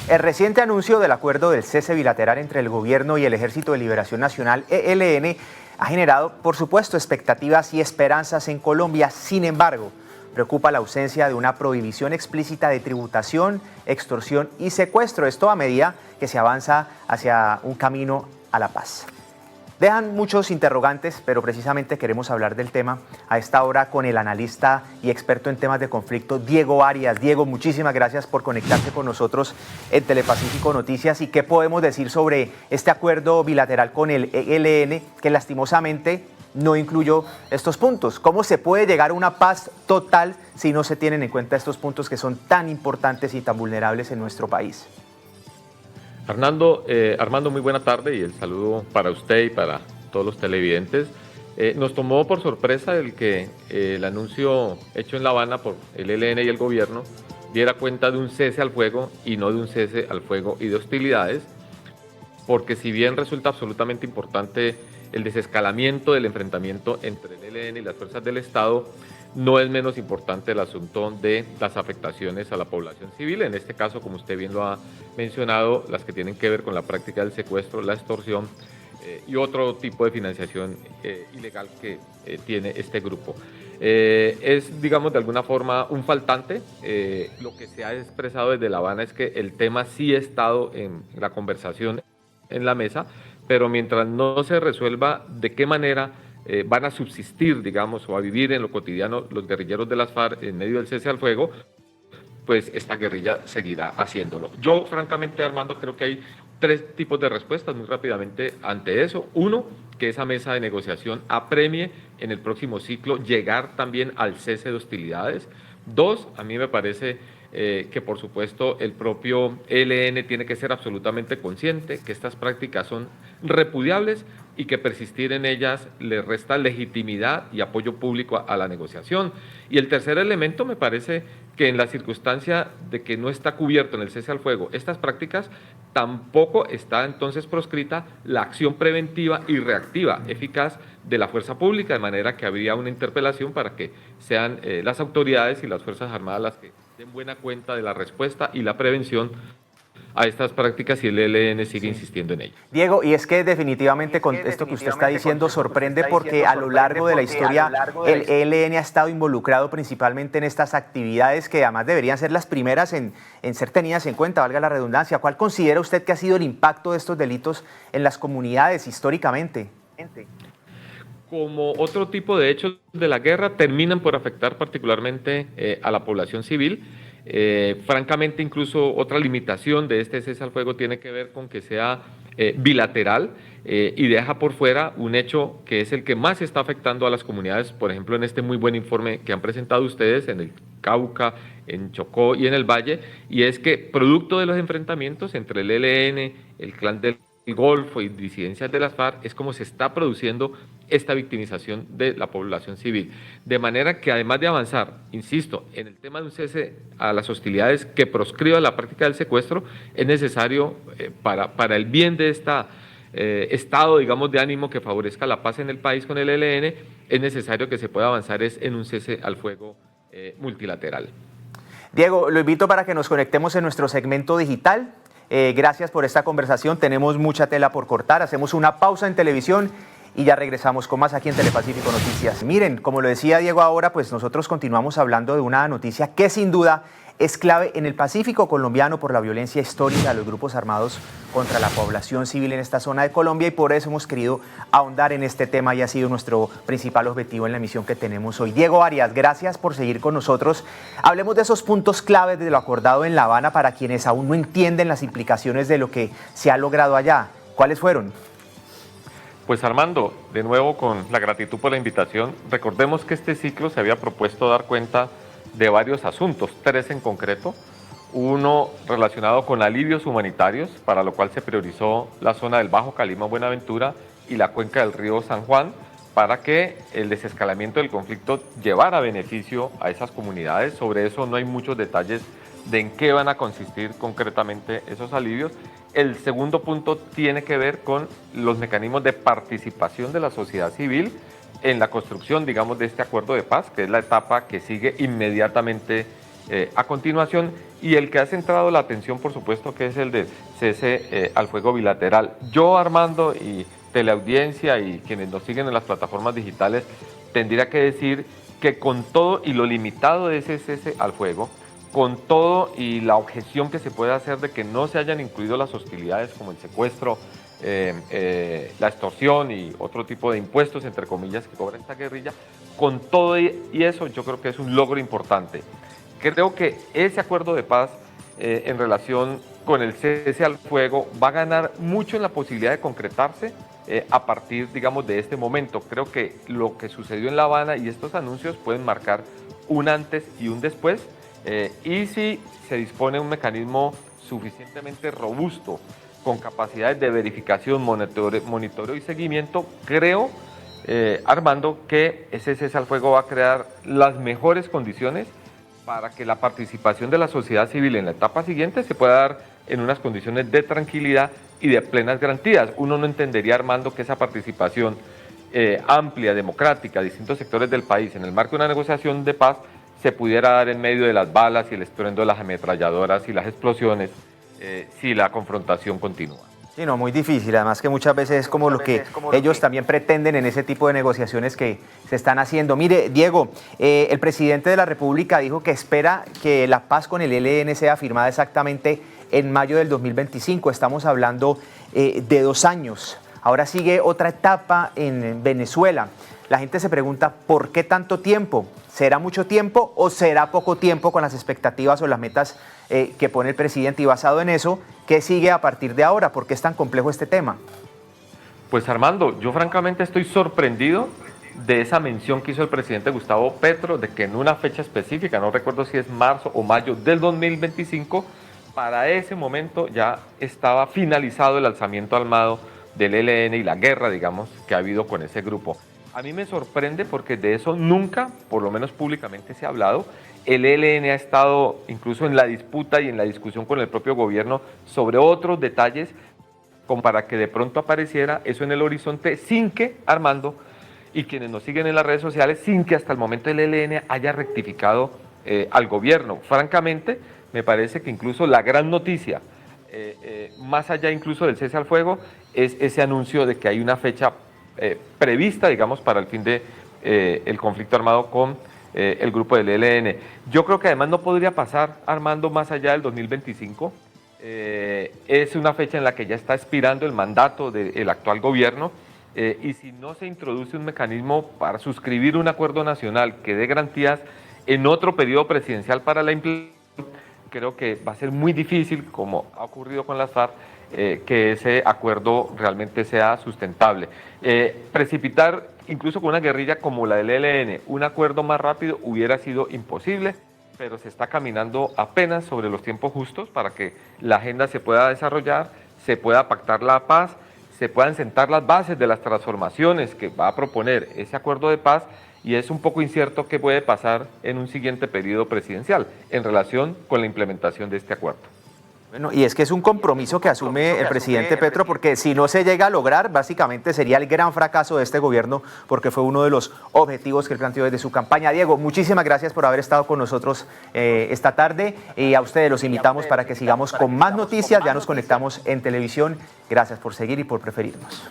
El reciente anuncio del acuerdo del cese bilateral entre el gobierno y el Ejército de Liberación Nacional, ELN, ha generado, por supuesto, expectativas y esperanzas en Colombia. Sin embargo, preocupa la ausencia de una prohibición explícita de tributación, extorsión y secuestro. Esto a medida que se avanza hacia un camino a la paz. Dejan muchos interrogantes, pero precisamente queremos hablar del tema a esta hora con el analista y experto en temas de conflicto, Diego Arias. Diego, muchísimas gracias por conectarse con nosotros en Telepacífico Noticias. ¿Y qué podemos decir sobre este acuerdo bilateral con el ELN, que lastimosamente no incluyó estos puntos? ¿Cómo se puede llegar a una paz total si no se tienen en cuenta estos puntos que son tan importantes y tan vulnerables en nuestro país? Armando, muy buena tarde y el saludo para usted y para todos los televidentes. Nos tomó por sorpresa el que el anuncio hecho en La Habana por el ELN y el gobierno diera cuenta de un cese al fuego y no de un cese al fuego y de hostilidades, porque si bien resulta absolutamente importante el desescalamiento del enfrentamiento entre el ELN y las fuerzas del Estado, no es menos importante el asunto de las afectaciones a la población civil, en este caso, como usted bien lo ha mencionado, las que tienen que ver con la práctica del secuestro, la extorsión y otro tipo de financiación ilegal que tiene este grupo. Es, digamos, de alguna forma un faltante. Lo que se ha expresado desde La Habana es que el tema sí ha estado en la conversación en la mesa, pero mientras no se resuelva de qué manera van a subsistir, digamos, o a vivir en lo cotidiano los guerrilleros de las FARC en medio del cese al fuego, pues esta guerrilla seguirá haciéndolo. Yo, francamente, Armando, creo que hay tres tipos de respuestas muy rápidamente ante eso. Uno, que esa mesa de negociación apremie en el próximo ciclo llegar también al cese de hostilidades. Dos, a mí me parece que por supuesto el propio ELN tiene que ser absolutamente consciente que estas prácticas son repudiables y que persistir en ellas le resta legitimidad y apoyo público a la negociación. Y el tercer elemento me parece que en la circunstancia de que no está cubierto en el cese al fuego estas prácticas, tampoco está entonces proscrita la acción preventiva y reactiva eficaz de la fuerza pública, de manera que habría una interpelación para que sean las autoridades y las Fuerzas Armadas las que den buena cuenta de la respuesta y la prevención a estas prácticas y el ELN sigue insistiendo en ello. Diego, y es que definitivamente con esto que usted está diciendo sorprende porque a lo largo de la historia el ELN ha estado involucrado principalmente en estas actividades que además deberían ser las primeras en ser tenidas en cuenta, valga la redundancia. ¿Cuál considera usted que ha sido el impacto de estos delitos en las comunidades históricamente? Como otro tipo de hechos de la guerra, terminan por afectar particularmente a la población civil. Francamente, incluso otra limitación de este cese al fuego tiene que ver con que sea bilateral y deja por fuera un hecho que es el que más está afectando a las comunidades, por ejemplo, en este muy buen informe que han presentado ustedes en el Cauca, en Chocó y en el Valle, y es que producto de los enfrentamientos entre el ELN, el Clan del Golfo y disidencias de las FARC, es como se está produciendo esta victimización de la población civil. De manera que además de avanzar, insisto, en el tema de un cese a las hostilidades que proscriba la práctica del secuestro, es necesario para el bien de este estado, digamos, de ánimo que favorezca la paz en el país con el ELN, es necesario que se pueda avanzar en un cese al fuego multilateral. Diego, lo invito para que nos conectemos en nuestro segmento digital. Gracias por esta conversación, tenemos mucha tela por cortar, hacemos una pausa en televisión y ya regresamos con más aquí en Telepacífico Noticias. Miren, como lo decía Diego ahora, pues nosotros continuamos hablando de una noticia que sin duda es clave en el Pacífico colombiano por la violencia histórica de los grupos armados contra la población civil en esta zona de Colombia, y por eso hemos querido ahondar en este tema y ha sido nuestro principal objetivo en la emisión que tenemos hoy. Diego Arias, gracias por seguir con nosotros. Hablemos de esos puntos claves de lo acordado en La Habana para quienes aún no entienden las implicaciones de lo que se ha logrado allá. ¿Cuáles fueron? Pues Armando, de nuevo con la gratitud por la invitación, recordemos que este ciclo se había propuesto dar cuenta de varios asuntos, tres en concreto. Uno relacionado con alivios humanitarios, para lo cual se priorizó la zona del Bajo Calima, Buenaventura y la cuenca del río San Juan, para que el desescalamiento del conflicto llevara beneficio a esas comunidades. Sobre eso no hay muchos detalles de en qué van a consistir concretamente esos alivios. El segundo punto tiene que ver con los mecanismos de participación de la sociedad civil en la construcción, digamos, de este acuerdo de paz, que es la etapa que sigue inmediatamente a continuación, y el que ha centrado la atención, por supuesto, que es el del cese al fuego bilateral. Yo, Armando, y teleaudiencia y quienes nos siguen en las plataformas digitales, tendría que decir que con todo y lo limitado de ese cese al fuego, con todo y la objeción que se puede hacer de que no se hayan incluido las hostilidades como el secuestro, la extorsión y otro tipo de impuestos, entre comillas, que cobra esta guerrilla, con todo y eso yo creo que es un logro importante. Creo que ese acuerdo de paz en relación con el cese al fuego va a ganar mucho en la posibilidad de concretarse a partir, digamos, de este momento. Creo que lo que sucedió en La Habana y estos anuncios pueden marcar un antes y un después, y si se dispone un mecanismo suficientemente robusto, con capacidades de verificación, monitoreo y seguimiento, creo, Armando, que ese cese al fuego va a crear las mejores condiciones para que la participación de la sociedad civil en la etapa siguiente se pueda dar en unas condiciones de tranquilidad y de plenas garantías. Uno no entendería, Armando, que esa participación amplia, democrática, de distintos sectores del país en el marco de una negociación de paz se pudiera dar en medio de las balas y el estruendo de las ametralladoras y las explosiones si la confrontación continúa. Sí, no, muy difícil, además que muchas veces es como lo que ellos también pretenden en ese tipo de negociaciones que se están haciendo. Mire, Diego, el presidente de la República dijo que espera que la paz con el ELN sea firmada exactamente en mayo del 2025. Estamos hablando de 2 años. Ahora sigue otra etapa en Venezuela. La gente se pregunta, ¿por qué tanto tiempo? ¿Será mucho tiempo o será poco tiempo con las expectativas o las metas que pone el presidente? Y basado en eso, ¿qué sigue a partir de ahora? ¿Por qué es tan complejo este tema? Pues Armando, yo francamente estoy sorprendido de esa mención que hizo el presidente Gustavo Petro de que en una fecha específica, no recuerdo si es marzo o mayo del 2025, para ese momento ya estaba finalizado el alzamiento armado del ELN y la guerra, digamos, que ha habido con ese grupo. A mí me sorprende porque de eso nunca, por lo menos públicamente, se ha hablado. El ELN ha estado incluso en la disputa y en la discusión con el propio gobierno sobre otros detalles, como para que de pronto apareciera eso en el horizonte sin que, Armando, y quienes nos siguen en las redes sociales, sin que hasta el momento el ELN haya rectificado al gobierno. Francamente, me parece que incluso la gran noticia, más allá incluso del cese al fuego, es ese anuncio de que hay una fecha prevista, digamos, para el fin de el conflicto armado con el grupo del ELN. Yo creo que además no podría pasar, Armando, más allá del 2025. Es una fecha en la que ya está expirando el mandato del actual gobierno, y si no se introduce un mecanismo para suscribir un acuerdo nacional que dé garantías en otro periodo presidencial para la implementación, creo que va a ser muy difícil, como ha ocurrido con las FARC, que ese acuerdo realmente sea sustentable. Precipitar, incluso con una guerrilla como la del ELN, un acuerdo más rápido hubiera sido imposible, pero se está caminando apenas sobre los tiempos justos para que la agenda se pueda desarrollar, se pueda pactar la paz, se puedan sentar las bases de las transformaciones que va a proponer ese acuerdo de paz, y es un poco incierto qué puede pasar en un siguiente periodo presidencial en relación con la implementación de este acuerdo. Bueno, y es que es un compromiso que asume el presidente Petro, porque si no se llega a lograr, básicamente sería el gran fracaso de este gobierno, porque fue uno de los objetivos que él planteó desde su campaña. Diego, muchísimas gracias por haber estado con nosotros esta tarde, y a ustedes los invitamos para que sigamos con más noticias. Ya nos conectamos en televisión. Gracias por seguir y por preferirnos.